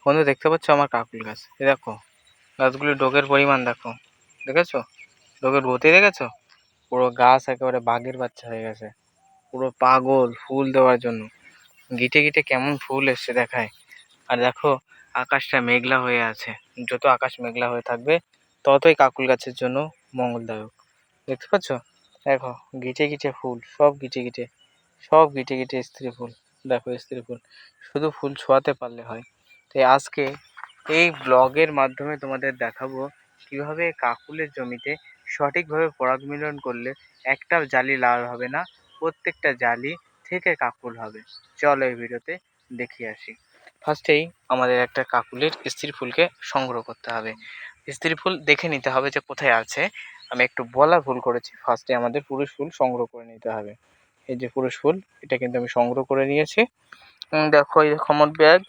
বন্ধু দেখতে পাচ্ছ আমার কাকুল গাছ, এ দেখো গাছগুলি ডোগের পরিমাণ দেখো, দেখেছো ডোগের গতি দেখেছো? পুরো গাছ একেবারে বাঘের বাচ্চা হয়ে গেছে, পুরো পাগল ফুল দেওয়ার জন্য। গিটে গিটে কেমন ফুল এসছে দেখায়। আর দেখো আকাশটা মেঘলা হয়ে আছে, যত আকাশ মেঘলা হয়ে থাকবে ততই কাকুল গাছের জন্য মঙ্গলদায়ক। দেখতে পাচ্ছ? দেখো গিটে গিটে ফুল, সব গিটে গিটে, সব গিটে গিটে স্ত্রী ফুল। দেখো স্ত্রী ফুল, শুধু ফুল ছোঁয়াতে পারলে হয়। তাই আজকে এই ব্লগের মাধ্যমে তোমাদের দেখাবো কিভাবে কাকুলের জমিতে সঠিকভাবে পরাগ মিলন করলে একটা জালি লাল হবে না, প্রত্যেকটা জালি থেকে কাকুল হবে। চলো এই ভিডিওতে দেখিয়ে আসি। ফার্স্টেই আমাদের একটা কাকুলের স্ত্রী ফুলকে সংগ্রহ করতে হবে। স্ত্রী ফুল দেখে নিতে হবে যে কোথায় আছে। আমি একটু বলা ভুল করেছি, ফার্স্টে আমাদের পুরুষ ফুল সংগ্রহ করে নিতে হবে। এই যে পুরুষ ফুল, এটা কিন্তু আমি সংগ্রহ করে নিয়েছি। দেখো এই আমার ব্যাগ,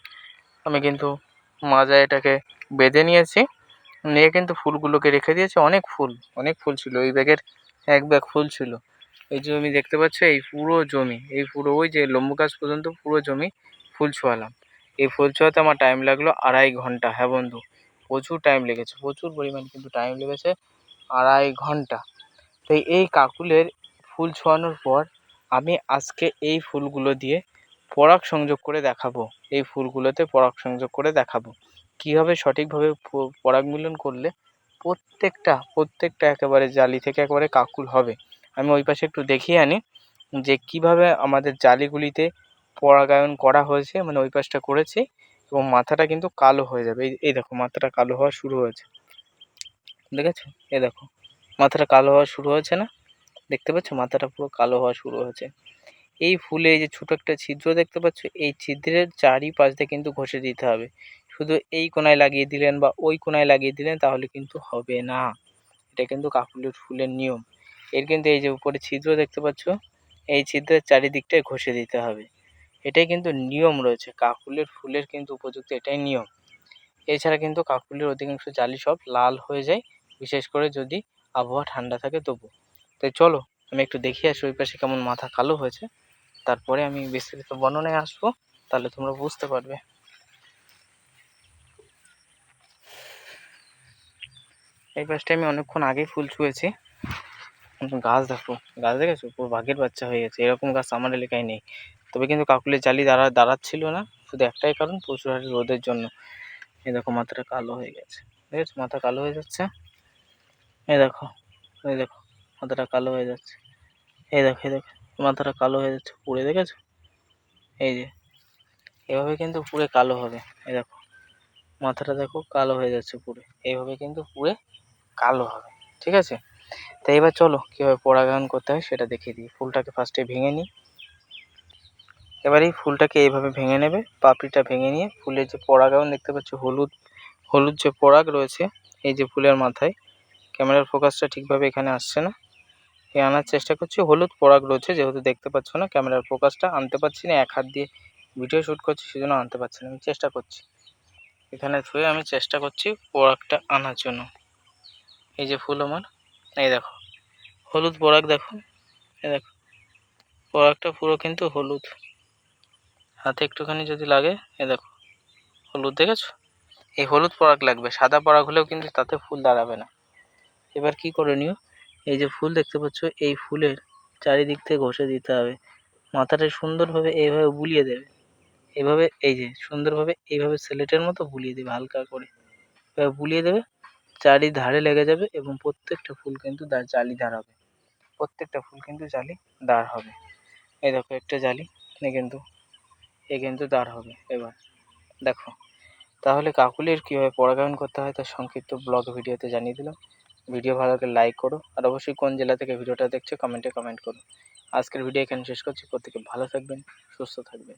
আমি কিন্তু মাজায় এটাকে বেঁধে নিয়েছি, নিয়ে কিন্তু ফুলগুলোকে রেখে দিয়েছি। অনেক ফুল, অনেক ফুল ছিল এই ব্যাগের, এক ব্যাগ ফুল ছিল। এই জমি দেখতে পাচ্ছ, এই পুরো জমি, এই পুরো ওই যে লম্বু গাছ পর্যন্ত পুরো জমি ফুল ছোঁয়ালাম। এই ফুল ছোঁয়াতে আমার টাইম লাগলো 2.5 ঘন্টা। হ্যাঁ বন্ধু, প্রচুর টাইম লেগেছে, প্রচুর পরিমাণ কিন্তু টাইম লেগেছে, 2.5 ঘন্টা। তাই এই কাকুলের ফুল ছোঁয়ানোর পর আমি আজকে এই ফুলগুলো দিয়ে পরাগ সংযোগ করে দেখাবো। এই ফুলগুলোতে পরাগ সংযোগ করে দেখাবো কীভাবে সঠিকভাবে পরাগ মিলন করলে প্রত্যেকটা একেবারে জালি থেকে একেবারে কাকুল হবে। আমি ওই পাশে একটু দেখিয়ে আনি যে কিভাবে আমাদের জালিগুলিতে পরাগায়ন করা হয়েছে, মানে ওই পাশটা করেছি। এবং মাথাটা কিন্তু কালো হয়ে যাবে, এই দেখো মাথাটা কালো হওয়া শুরু হয়েছে, দেখেছো? এই দেখো মাথাটা কালো হওয়া শুরু হয়েছে না? দেখতে পাচ্ছ মাথাটা পুরো কালো হওয়া শুরু হয়েছে। এই ফুলে এই যে ছোটো একটা ছিদ্র দেখতে পাচ্ছ, এই ছিদ্রের চারিপাশ দিয়ে কিন্তু ঘষে দিতে হবে। শুধু এই কোনায় লাগিয়ে দিলেন বা ওই কোনায় লাগিয়ে দিলেন তাহলে কিন্তু হবে না। এটা কিন্তু কাকুলের ফুলের নিয়ম। এর কিন্তু এই যে উপরে ছিদ্র দেখতে পাচ্ছ, এই ছিদ্রের চারিদিকটায় ঘষে দিতে হবে। এটাই কিন্তু নিয়ম রয়েছে, কাকুলের ফুলের কিন্তু উপযুক্ত এটাই নিয়ম। এছাড়া কিন্তু কাকুলের অধিকাংশ জালি সব লাল হয়ে যায়, বিশেষ করে যদি আবহাওয়া ঠান্ডা থাকে তবু। তাই চলো আমি একটু দেখিয়ে আসি ওই পাশে কেমন মাথা কালো হয়েছে, তারপরে আমি বিস্তারিত বর্ণনায় আসবো, তাহলে তোমরা বুঝতে পারবে। এই পাশটা আমি অনেকক্ষণ আগেই ফুল ছুঁয়েছি। গাছ দেখো, গাছ দেখেছো পুরো বাঘের বাচ্চা হয়ে গেছে, এরকম গাছ আমার এলাকায় নেই। তবে কিন্তু কাকুলের জালি দাঁড়াচ্ছিল না, শুধু একটাই কারণ, প্রচুর হারে রোদের জন্য। এই দেখো মাথাটা কালো হয়ে গেছে, দেখেছো মাথা কালো হয়ে যাচ্ছে। এই দেখো, এই দেখো মাথাটা কালো হয়ে যাচ্ছে। এই দেখো, এই দেখো মাথাটা কালো হয়ে যাচ্ছে পুড়ে, দেখেছো? এই যে এভাবে কিন্তু পুড়ে কালো হবে। এই দেখো মাথাটা দেখো কালো হয়ে যাচ্ছে পুড়ে, এইভাবে কিন্তু পুড়ে কালো হবে। ঠিক আছে, তাই এবার চলো কীভাবে পরাগায়ন করতে হয় সেটা দেখিয়ে দিই। ফুলটাকে ফার্স্টে ভেঙে নিই। এবার এই ফুলটাকে এইভাবে ভেঙে নেবে, পাপড়িটা ভেঙে নিয়ে ফুলের যে পরাগায়ন দেখতে পাচ্ছ, হলুদ হলুদ যে পরাগ রয়েছে এই যে ফুলের মাথায়, ক্যামেরার ফোকাসটা ঠিকভাবে এখানে আসছে না, আনার চেষ্টা করছি। হলুদ পরাগ রয়েছে, যেহেতু দেখতে পাচ্ছ না, ক্যামেরার ফোকাসটা আনতে পারছি না, এক হাত দিয়ে ভিডিও শ্যুট করছি সেজন্য আনতে পারছি না। আমি চেষ্টা করছি, এখানে ছুঁয়ে আমি চেষ্টা করছি পরাগটা আনার জন্য। এই যে ফুল আমার, এই দেখো হলুদ পরাগ, দেখো এই দেখো পরাগটা পুরো কিন্তু হলুদ, হাতে একটুখানি যদি লাগে, এই দেখো হলুদ, দেখেছো? এই হলুদ পরাগ লাগবে, সাদা পরাগ হলেও কিন্তু তাতে ফুল দাঁড়াবে না। এবার কি করণীয়, এই যে ফুল দেখতে পাচ্ছ, এই ফুলের চারিদিক থেকে ঘষে দিতে হবে। মাথাটা সুন্দরভাবে এইভাবে বুলিয়ে দেবে, এভাবে এই যে সুন্দরভাবে এইভাবে স্লেটের মতো বুলিয়ে দেবে, হালকা করে এভাবে বুলিয়ে দেবে, চারিধারে লেগে যাবে এবং প্রত্যেকটা ফুল কিন্তু জালি দাঁড় হবে, প্রত্যেকটা ফুল কিন্তু জালি দাঁড় হবে। এই দেখো একটা জালি, এ কিন্তু দাঁড় হবে। এবার দেখো, তাহলে কাকুলির কীভাবে পরাগায়ন করতে হয় তার সংক্ষিপ্ত ব্লগ ভিডিওতে জানিয়ে দিলাম। ভিডিও ভালো লাগলে লাইক করো, আর অবশ্যই কোন জেলা থেকে ভিডিওটা দেখছো কমেন্টে কমেন্ট করো। আজকের ভিডিও এখানে শেষ করছি, প্রত্যেকে ভালো থাকবেন, সুস্থ থাকবেন।